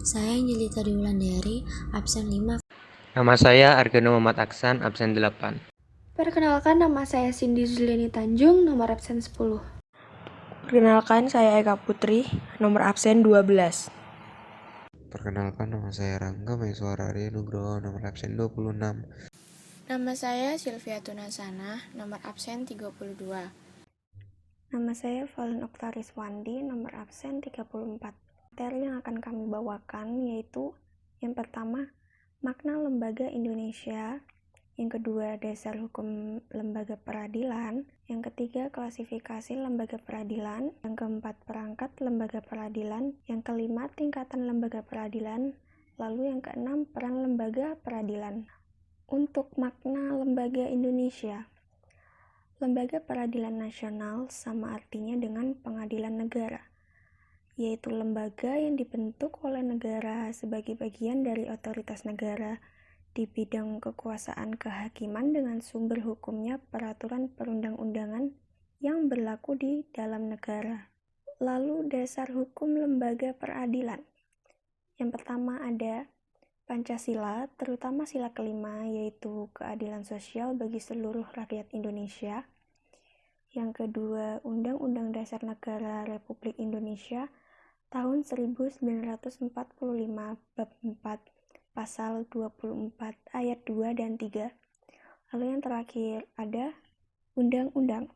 Saya Angelita Wulandari, absen 5. Nama saya Argano Muhammad Aksan, absen 8. Perkenalkan, nama saya Cindy Zuliani Tanjung, nomor absen 10. Perkenalkan, saya Eka Putri, nomor absen 12. Perkenalkan, nama saya Rangga Maiswara Arya Nugroho, nomor absen 26. Nama saya Sylvia Tunasana, nomor absen 32. Nama saya Valen Oktariswandi, nomor absen 34. Materi yang akan kami bawakan yaitu yang pertama, makna lembaga Indonesia, yang kedua, dasar hukum lembaga peradilan, yang ketiga, klasifikasi lembaga peradilan, yang keempat, perangkat lembaga peradilan, yang kelima, tingkatan lembaga peradilan, lalu yang keenam, peran lembaga peradilan. Untuk makna lembaga Indonesia, lembaga peradilan nasional sama artinya dengan pengadilan negara, yaitu lembaga yang dibentuk oleh negara sebagai bagian dari otoritas negara di bidang kekuasaan kehakiman dengan sumber hukumnya peraturan perundang-undangan yang berlaku di dalam negara. Lalu dasar hukum lembaga peradilan. Yang pertama ada Pancasila, terutama sila kelima, yaitu keadilan sosial bagi seluruh rakyat Indonesia. Yang kedua, Undang-Undang Dasar Negara Republik Indonesia tahun 1945 bab 4 pasal 24 ayat 2 dan 3. Lalu yang terakhir ada undang-undang.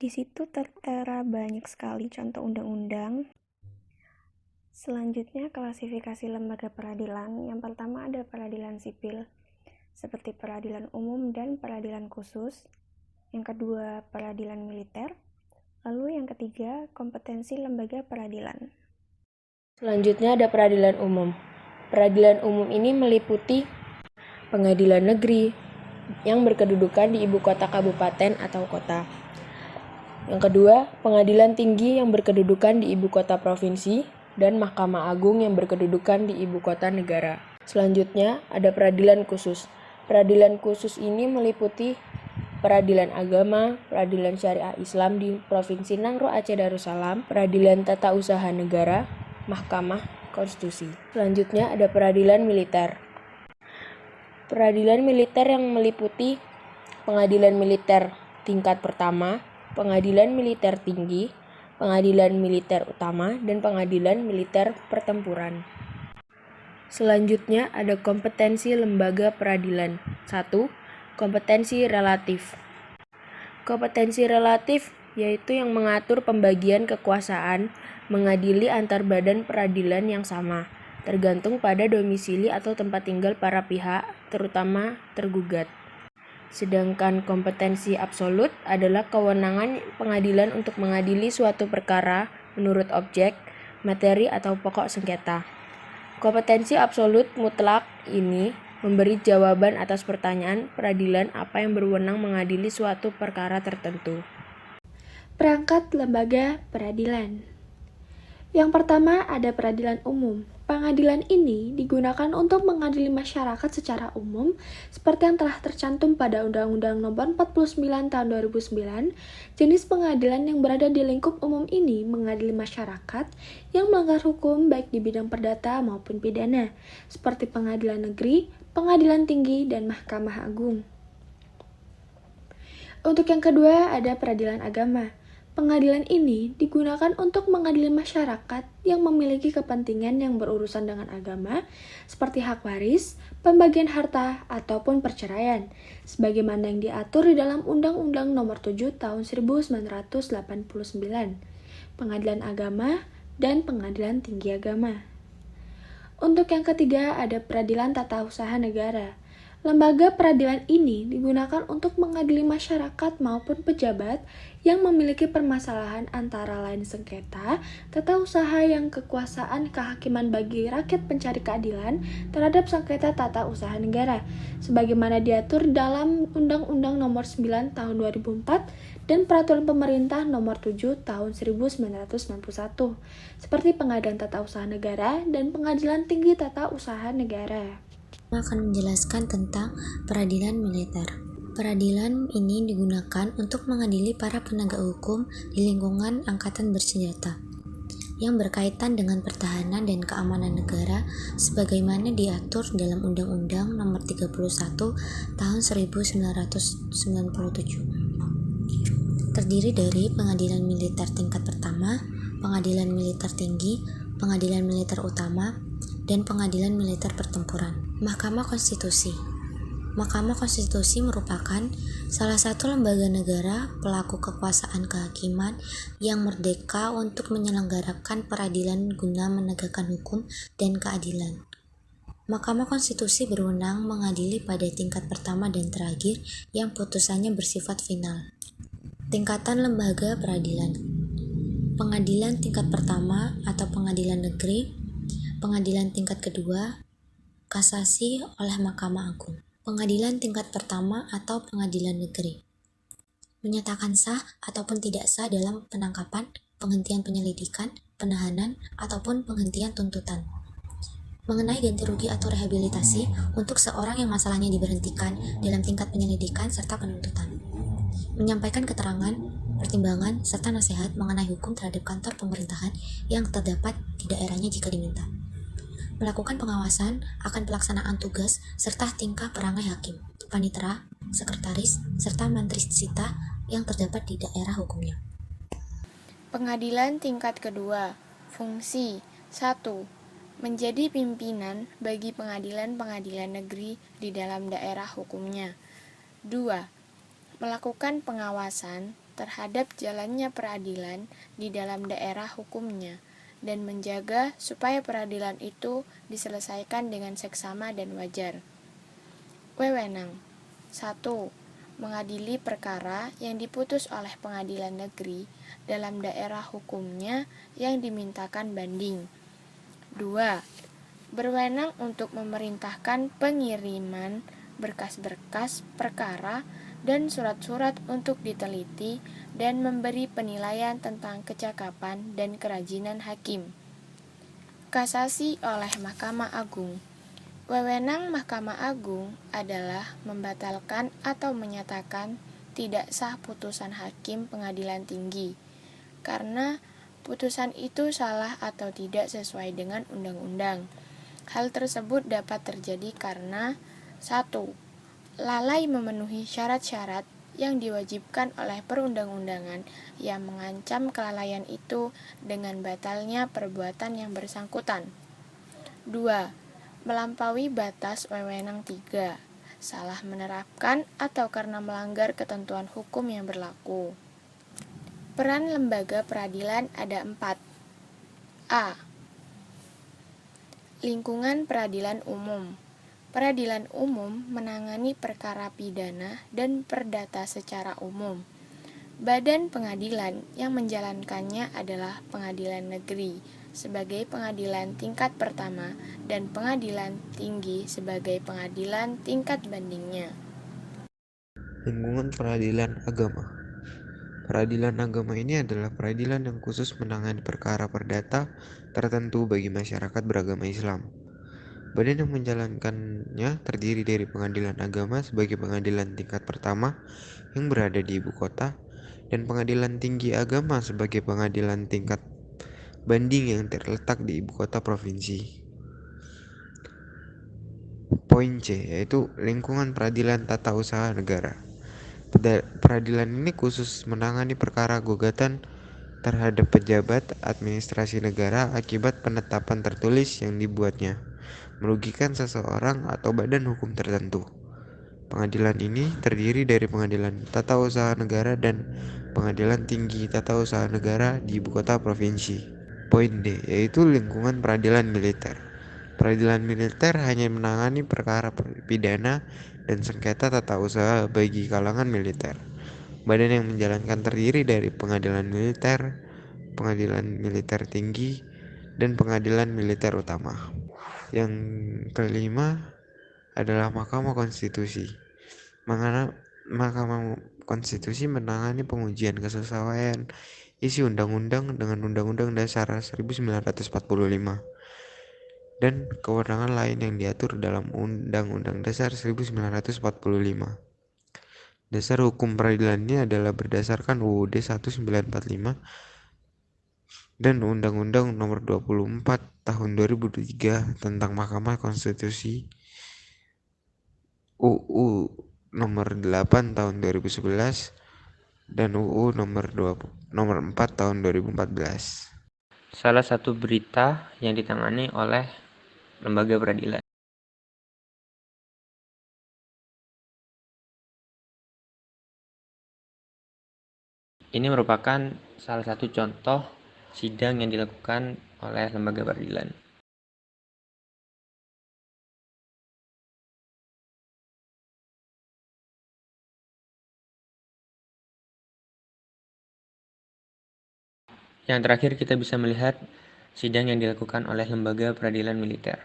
Di situ tertera banyak sekali contoh undang-undang. Selanjutnya klasifikasi lembaga peradilan. Yang pertama ada peradilan sipil, seperti peradilan umum dan peradilan khusus. Yang kedua peradilan militer. Lalu yang ketiga kompetensi lembaga peradilan. Selanjutnya ada peradilan umum. Peradilan umum ini meliputi pengadilan negeri yang berkedudukan di ibu kota kabupaten atau kota. Yang kedua, pengadilan tinggi yang berkedudukan di ibu kota provinsi dan Mahkamah Agung yang berkedudukan di ibu kota negara. Selanjutnya ada peradilan khusus. Peradilan khusus ini meliputi peradilan agama, peradilan syariah Islam di Provinsi Nangro Aceh Darussalam, peradilan tata usaha negara, Mahkamah Konstitusi. Selanjutnya ada peradilan militer. Peradilan militer yang meliputi pengadilan militer tingkat pertama, pengadilan militer tinggi, pengadilan militer utama, dan pengadilan militer pertempuran. Selanjutnya ada kompetensi lembaga peradilan. 1. Kompetensi relatif. Kompetensi relatif yaitu yang mengatur pembagian kekuasaan mengadili antar badan peradilan yang sama, tergantung pada domisili atau tempat tinggal para pihak, terutama tergugat. Sedangkan kompetensi absolut adalah kewenangan pengadilan untuk mengadili suatu perkara menurut objek, materi, atau pokok sengketa. Kompetensi absolut mutlak ini memberi jawaban atas pertanyaan peradilan apa yang berwenang mengadili suatu perkara tertentu. Perangkat lembaga peradilan. Yang pertama ada peradilan umum. Pengadilan ini digunakan untuk mengadili masyarakat secara umum seperti yang telah tercantum pada Undang-Undang Nomor 49 Tahun 2009. Jenis pengadilan yang berada di lingkup umum ini mengadili masyarakat yang melanggar hukum baik di bidang perdata maupun pidana, seperti pengadilan negeri, pengadilan tinggi, dan Mahkamah Agung. Untuk yang kedua ada peradilan agama. Pengadilan ini digunakan untuk mengadili masyarakat yang memiliki kepentingan yang berurusan dengan agama, seperti hak waris, pembagian harta, ataupun perceraian, sebagaimana yang diatur di dalam Undang-Undang Nomor 7 Tahun 1989, Pengadilan Agama, dan Pengadilan Tinggi Agama. Untuk yang ketiga ada peradilan tata usaha negara. Lembaga peradilan ini digunakan untuk mengadili masyarakat maupun pejabat yang memiliki permasalahan antara lain sengketa, tata usaha yang kekuasaan kehakiman bagi rakyat pencari keadilan terhadap sengketa tata usaha negara, sebagaimana diatur dalam Undang-Undang Nomor 9 Tahun 2004 dan Peraturan Pemerintah Nomor 7 Tahun 1991, seperti Pengadilan Tata Usaha Negara dan Pengadilan Tinggi Tata Usaha Negara. Akan menjelaskan tentang peradilan militer. Peradilan ini digunakan untuk mengadili para penegak hukum di lingkungan angkatan bersenjata. yang berkaitan dengan pertahanan dan keamanan negara sebagaimana diatur dalam Undang-Undang Nomor 31 Tahun 1997. Terdiri dari pengadilan militer tingkat pertama, pengadilan militer tinggi, pengadilan militer utama, dan pengadilan militer pertempuran. Mahkamah Konstitusi. Mahkamah Konstitusi merupakan salah satu lembaga negara pelaku kekuasaan kehakiman yang merdeka untuk menyelenggarakan peradilan guna menegakkan hukum dan keadilan. Mahkamah Konstitusi berwenang mengadili pada tingkat pertama dan terakhir yang putusannya bersifat final. Tingkatan lembaga peradilan. Pengadilan tingkat pertama atau pengadilan negeri, pengadilan tingkat kedua, kasasi oleh Mahkamah Agung. Pengadilan tingkat pertama atau pengadilan negeri menyatakan sah ataupun tidak sah dalam penangkapan, penghentian penyelidikan, penahanan, ataupun penghentian tuntutan. Mengenai ganti rugi atau rehabilitasi untuk seorang yang masalahnya diberhentikan dalam tingkat penyelidikan serta penuntutan. Menyampaikan keterangan, pertimbangan, serta nasihat mengenai hukum terhadap kantor pemerintahan yang terdapat di daerahnya jika diminta. Melakukan pengawasan akan pelaksanaan tugas serta tingkah perangai hakim, panitera, sekretaris, serta mantrisita yang terdapat di daerah hukumnya. Pengadilan tingkat kedua. Fungsi 1. Menjadi pimpinan bagi pengadilan-pengadilan negeri di dalam daerah hukumnya. 2. Melakukan pengawasan terhadap jalannya peradilan di dalam daerah hukumnya dan menjaga supaya peradilan itu diselesaikan dengan seksama dan wajar. Wewenang 1. Mengadili perkara yang diputus oleh pengadilan negeri dalam daerah hukumnya yang dimintakan banding. 2. Berwenang untuk memerintahkan pengiriman berkas-berkas perkara dan surat-surat untuk diteliti dan memberi penilaian tentang kecakapan dan kerajinan hakim. Kasasi oleh Mahkamah Agung. Wewenang Mahkamah Agung adalah membatalkan atau menyatakan tidak sah putusan hakim pengadilan tinggi, karena putusan itu salah atau tidak sesuai dengan undang-undang. Hal tersebut dapat terjadi karena 1. Lalai memenuhi syarat-syarat yang diwajibkan oleh perundang-undangan yang mengancam kelalaian itu dengan batalnya perbuatan yang bersangkutan. 2. Melampaui batas wewenang 3. Salah menerapkan atau karena melanggar ketentuan hukum yang berlaku. Peran lembaga peradilan ada 4. A. Lingkungan peradilan umum. Peradilan umum menangani perkara pidana dan perdata secara umum. Badan pengadilan yang menjalankannya adalah pengadilan negeri sebagai pengadilan tingkat pertama dan pengadilan tinggi sebagai pengadilan tingkat bandingnya. Lingkungan peradilan agama. Peradilan agama ini adalah peradilan yang khusus menangani perkara perdata tertentu bagi masyarakat beragama Islam. Badan yang menjalankannya terdiri dari pengadilan agama sebagai pengadilan tingkat pertama yang berada di ibu kota dan pengadilan tinggi agama sebagai pengadilan tingkat banding yang terletak di ibu kota provinsi. Poin C, yaitu lingkungan peradilan tata usaha negara. Peradilan ini khusus menangani perkara gugatan terhadap pejabat administrasi negara akibat penetapan tertulis yang dibuatnya merugikan seseorang atau badan hukum tertentu. Pengadilan ini terdiri dari pengadilan tata usaha negara dan pengadilan tinggi tata usaha negara di ibu kota provinsi. Poin D, yaitu lingkungan peradilan militer. Peradilan militer hanya menangani perkara pidana dan sengketa tata usaha bagi kalangan militer. Badan yang menjalankan terdiri dari pengadilan militer tinggi, dan pengadilan militer utama. Yang kelima adalah Mahkamah Konstitusi. Mahkamah Konstitusi menangani pengujian kesesuaian isi undang-undang dengan Undang-Undang Dasar 1945 dan kewenangan lain yang diatur dalam Undang-Undang Dasar 1945. Dasar hukum peradilan ini adalah berdasarkan UUD 1945 dan Undang-Undang Nomor 24 Tahun 2003 tentang Mahkamah Konstitusi, UU Nomor 8 Tahun 2011, dan UU Nomor 4 Tahun 2014. Salah satu berita yang ditangani oleh lembaga peradilan. Ini merupakan salah satu contoh sidang yang dilakukan oleh lembaga peradilan. Yang terakhir kita bisa melihat sidang yang dilakukan oleh lembaga peradilan militer.